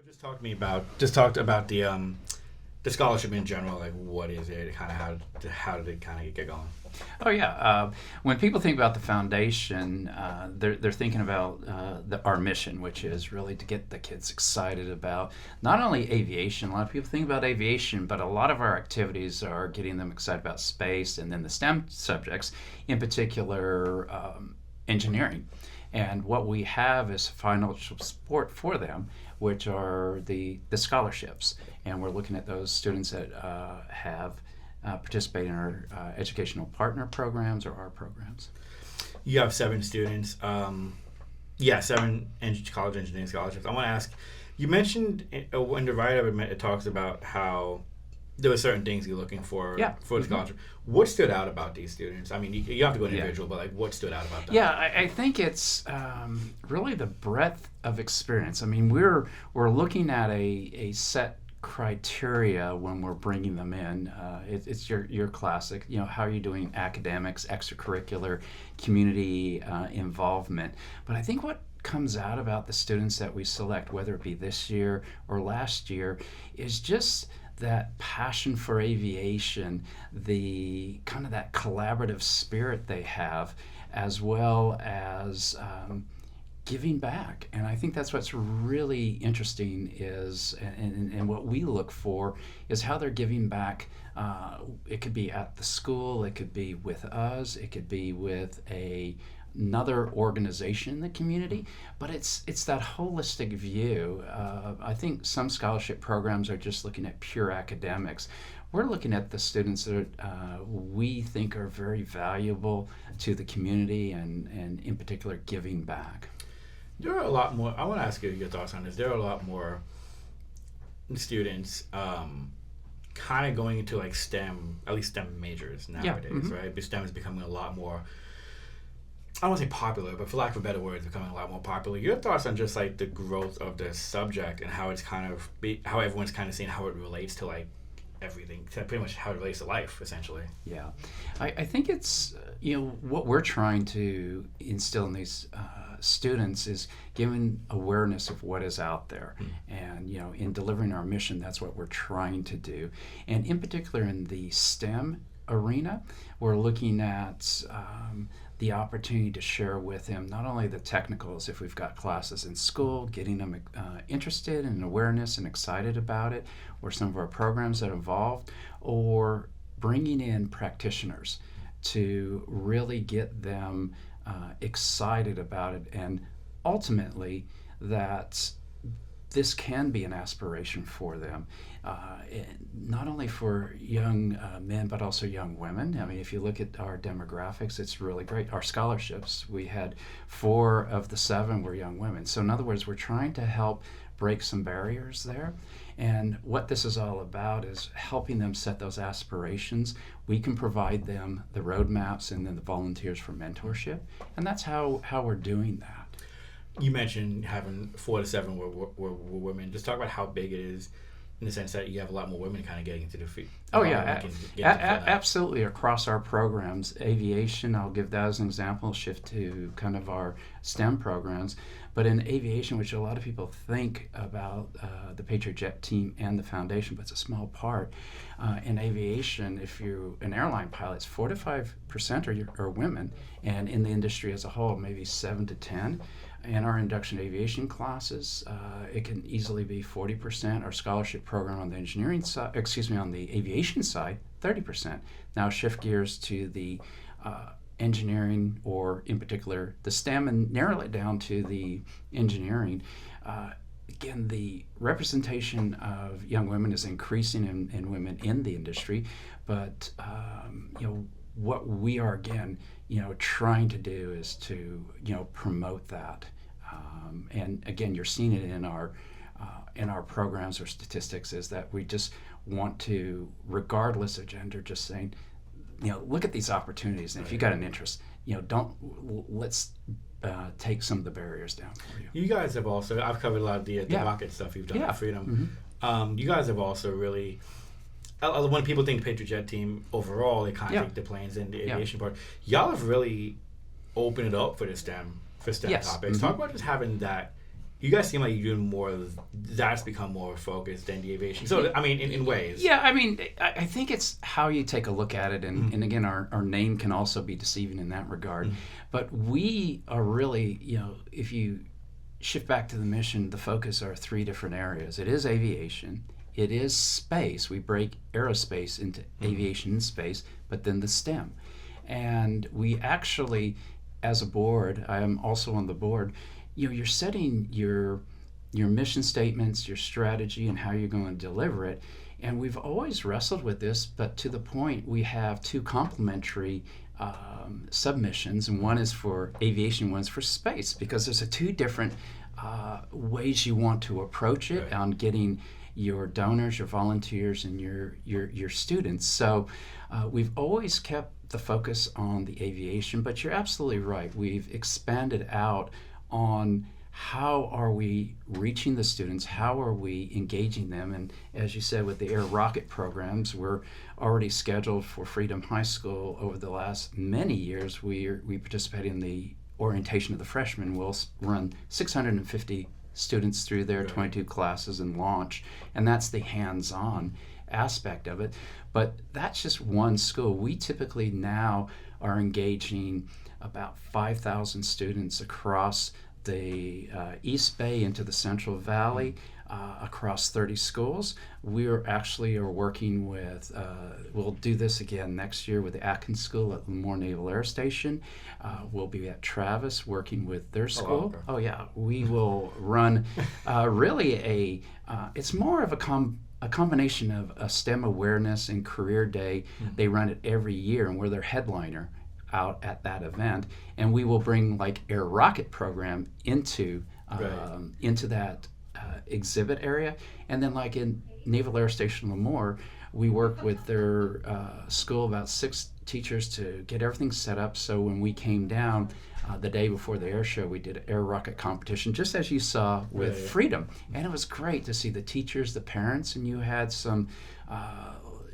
Just talked about the scholarship in general. Like, what is it? Kind of how did it kind of get going? Oh yeah. When people think about the foundation, they're thinking about our mission, which is really to get the kids excited about not only aviation. A lot of people think about aviation, but a lot of our activities are getting them excited about space, and then the STEM subjects, in particular engineering. And what we have is financial support for them, which are the scholarships. And we're looking at those students that have participate in our educational partner programs or our programs. You have 7 students. Seven college engineering scholarships. I want to ask, you mentioned in the write-up it talks about how there were certain things you're looking for for the scholarship. What stood out about these students? I mean, you have to go individual, but like, what stood out about them? Yeah, I think it's really the breadth of experience. I mean, we're looking at a set criteria when we're bringing them in. It's your classic, how are you doing academics, extracurricular, community involvement. But I think what comes out about the students that we select, whether it be this year or last year, is just that passion for aviation, the kind of that collaborative spirit they have, as well as giving back. And I think that's what's really interesting is, and what we look for is how they're giving back. It could be at the school, it could be with us, it could be with another organization in the community, but it's that holistic view. I think some scholarship programs are just looking at pure academics. We're looking at the students that we think are very valuable to the community and in particular giving back. There are a lot more. I want to ask you your thoughts on this. There are a lot more students kind of going into like STEM, at least STEM majors nowadays, right? But STEM is becoming a lot more, I don't want to say popular, but for lack of a better word, it's becoming a lot more popular. Your thoughts on just like the growth of the subject and how it's how everyone's kind of seeing how it relates to like everything, pretty much how it relates to life, essentially. Yeah, I think it's what we're trying to instill in these students is giving awareness of what is out there, and in delivering our mission, that's what we're trying to do. And in particular, in the STEM arena, we're looking at the opportunity to share with him not only the technicals, if we've got classes in school, getting them interested in awareness and excited about it, or some of our programs that involved, or bringing in practitioners to really get them excited about it, and ultimately that this can be an aspiration for them, not only for young men, but also young women. I mean, if you look at our demographics, it's really great. Our scholarships, we had 4 of the 7 were young women. So in other words, we're trying to help break some barriers there. And what this is all about is helping them set those aspirations. We can provide them the roadmaps and then the volunteers for mentorship. And that's how we're doing that. You mentioned having 4 to 7 were women. Just talk about how big it is in the sense that you have a lot more women kind of getting into the field. Oh, yeah. Absolutely. Across our programs, aviation, I'll give that as an example, shift to kind of our STEM programs. But in aviation, which a lot of people think about the PJTF team and the foundation, but it's a small part. In aviation, if you're an airline pilot, it's 4 to 5% are women, and in the industry as a whole, maybe 7 to 10. In our induction aviation classes, it can easily be 40%. Our scholarship program on the on the aviation side, 30%. Now shift gears to the engineering, or in particular the STEM, and narrow it down to the engineering. Again, the representation of young women is increasing and women in the industry, but what we are trying to do is to promote that, and again, you're seeing it in our programs or statistics, is that we just want to, regardless of gender, just saying, look at these opportunities, and if you got an interest, let's take some of the barriers down for you. You guys have also, I've covered a lot of the rocket stuff you've done at Freedom. You guys have also really, when people think Patriot Jet team overall, they kind of think the planes and the aviation part. Y'all have really opened it up for the STEM topics. Talk about just having that you guys seem like you're doing more. That's become more focused than the aviation. So I mean, in ways. Yeah, I mean, I think it's how you take a look at it, and again, our name can also be deceiving in that regard. But we are really, if you shift back to the mission, the focus are 3 different areas. It is aviation. It is space. We break aerospace into aviation and space, but then the STEM. And we actually, as a board, I am also on the board, you're setting your mission statements, your strategy, and how you're going to deliver it. And we've always wrestled with this, but to the point we have 2 complementary submissions, and one is for aviation, one's for space, because there's 2 different ways you want to approach it on getting your donors, your volunteers, and your students. So we've always kept the focus on the aviation, but you're absolutely right. We've expanded out on how are we reaching the students, how are we engaging them, and as you said, with the air rocket programs, we're already scheduled for Freedom High School. Over the last many years, we participate in the orientation of the freshmen. We'll run 650 students through their 22 classes and launch, and that's the hands-on aspect of it. But that's just one school. We typically now are engaging about 5,000 students across the East Bay into the Central Valley, across 30 schools. We are working with, we'll do this again next year with the Atkins School at Lemoore Naval Air Station. We'll be at Travis working with their school. Oh yeah, we will run really it's more of a combination of a STEM awareness and career day. They run it every year, and we're their headliner out at that event, and we will bring like air rocket program into that exhibit area. And then like in Naval Air Station Lemoore, we work with their school, about 6 teachers, to get everything set up. So when we came down the day before the air show, we did an air rocket competition, just as you saw with Freedom. And it was great to see the teachers, the parents, and you had some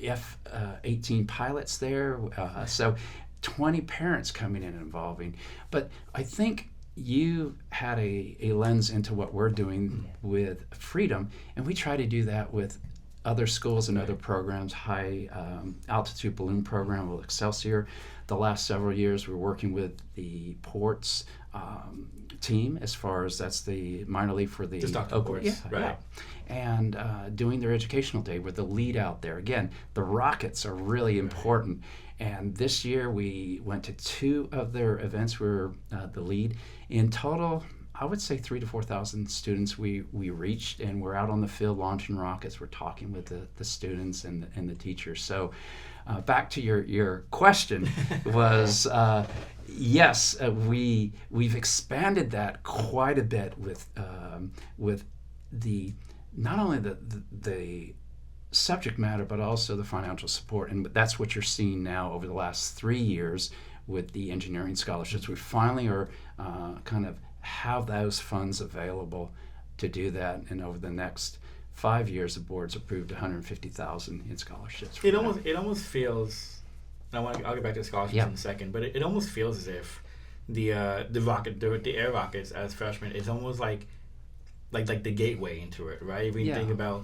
F-18 pilots there. So 20 parents coming in and involving. But I think you had a lens into what we're doing with Freedom, and we try to do that with other schools and other programs. High altitude balloon program with Excelsior. The last several years we're working with the ports team, as far as that's the minor league for the Oakwood. And doing their educational day with the lead out there. Again, the rockets are really important. And this year we went to 2 of their events. We were the lead. In total, I would say 3,000 to 4,000 students we reached, and we're out on the field launching rockets. We're talking with the students and the teachers. So back to your question was, yes, we've expanded that quite a bit with the not only the subject matter, but also the financial support. And that's what you're seeing now over the last 3 years with the engineering scholarships. We finally are kind of have those funds available to do that. And over the next 5 years, the board's approved $150,000 in scholarships. It almost feels, and I'll get back to the scholarships in a second, but it almost feels as if the air rockets as freshmen is almost like the gateway into it, right? If you think about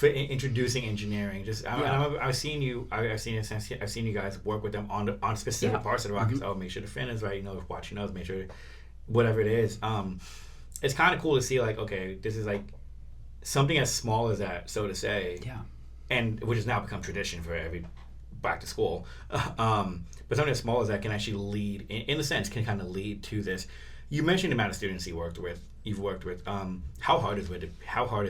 introducing engineering, I've seen you guys work with them on specific parts of the rockets. Oh, make sure the fin is right, watch your nose, make sure whatever it is. It's kind of cool to see, like, okay, this is like something as small as that, so to say, and which has now become tradition for every back to school. But something as small as that can actually lead, in a sense, can kind of lead to this. You mentioned the amount of students you've worked with. How hard is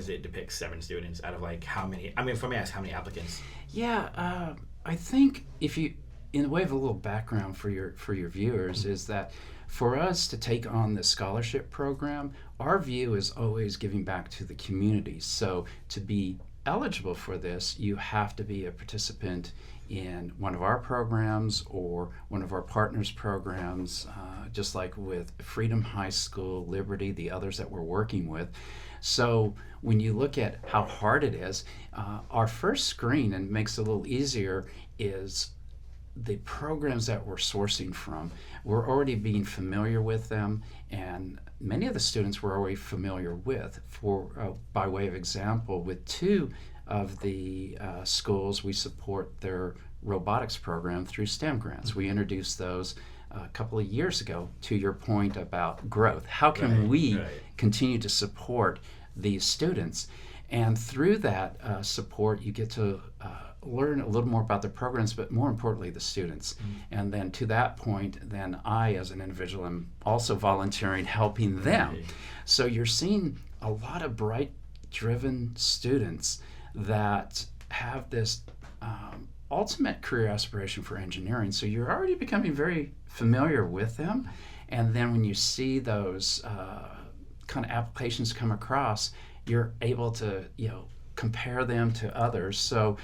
it to pick 7 students out of like how many? I mean, for me, ask how many applicants. Yeah, I think if you, in the way of a little background for your viewers, is that for us to take on the scholarship program, our view is always giving back to the community. So to be eligible for this, you have to be a participant in one of our programs or one of our partners' programs, just like with Freedom High School, Liberty, the others that we're working with. So when you look at how hard it is, our first screen, and makes it a little easier, is the programs that we're sourcing from. We're already being familiar with them, and many of the students were already familiar with. By way of example, with two of the schools, we support their robotics program through STEM grants. We introduced those a couple of years ago. To your point about growth, how can we continue to support these students? And through that support, you get to learn a little more about the programs, but more importantly, the students. And then to that point, then I, as an individual, am also volunteering, helping them. So you're seeing a lot of bright, driven students that have this ultimate career aspiration for engineering. So you're already becoming very familiar with them. And then when you see those kind of applications come across, you're able to, compare them to others. So,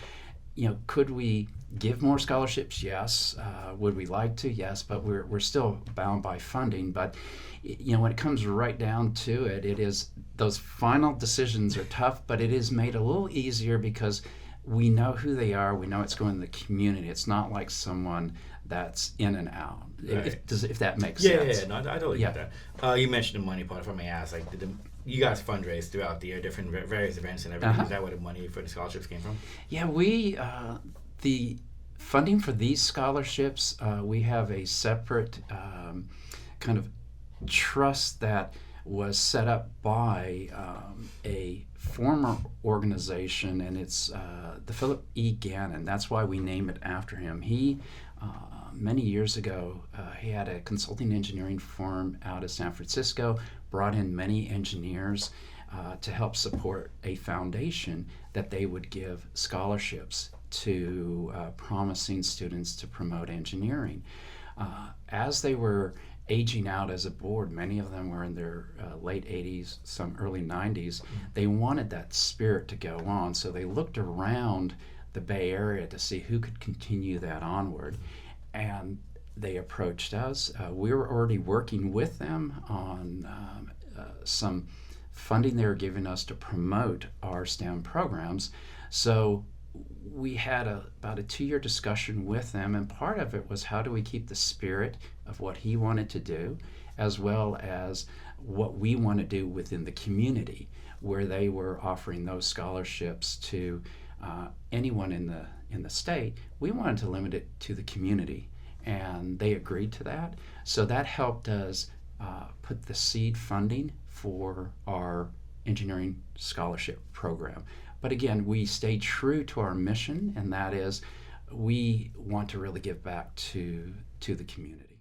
could we give more scholarships? Yes. Would we like to? Yes. But we're still bound by funding. But, when it comes right down to it, it is those final decisions are tough, but it is made a little easier because we know who they are. We know it's going to the community. It's not like someone that's in and out. Right. If that makes sense. Yeah. No, I totally get that. You mentioned the money part. If I may ask, you guys fundraise throughout the year, different various events and everything. Is that where the money for the scholarships came from? Yeah, we the funding for these scholarships, we have a separate kind of trust that was set up by a former organization, and it's the Philip E. Gannon. That's why we name it after him. He many years ago, he had a consulting engineering firm out of San Francisco, brought in many engineers to help support a foundation that they would give scholarships to promising students to promote engineering. As they were aging out as a board, many of them were in their late 80s, some early 90s, they wanted that spirit to go on. So they looked around the Bay Area to see who could continue that onward. And they approached us. We were already working with them on some funding they were giving us to promote our STEM programs. So we had about a 2-year discussion with them, and part of it was how do we keep the spirit of what he wanted to do, as well as what we want to do within the community, where they were offering those scholarships to anyone in the state. We wanted to limit it to the community, and they agreed to that. So that helped us put the seed funding for our engineering scholarship program. But again, we stay true to our mission, and that is we want to really give back to the community.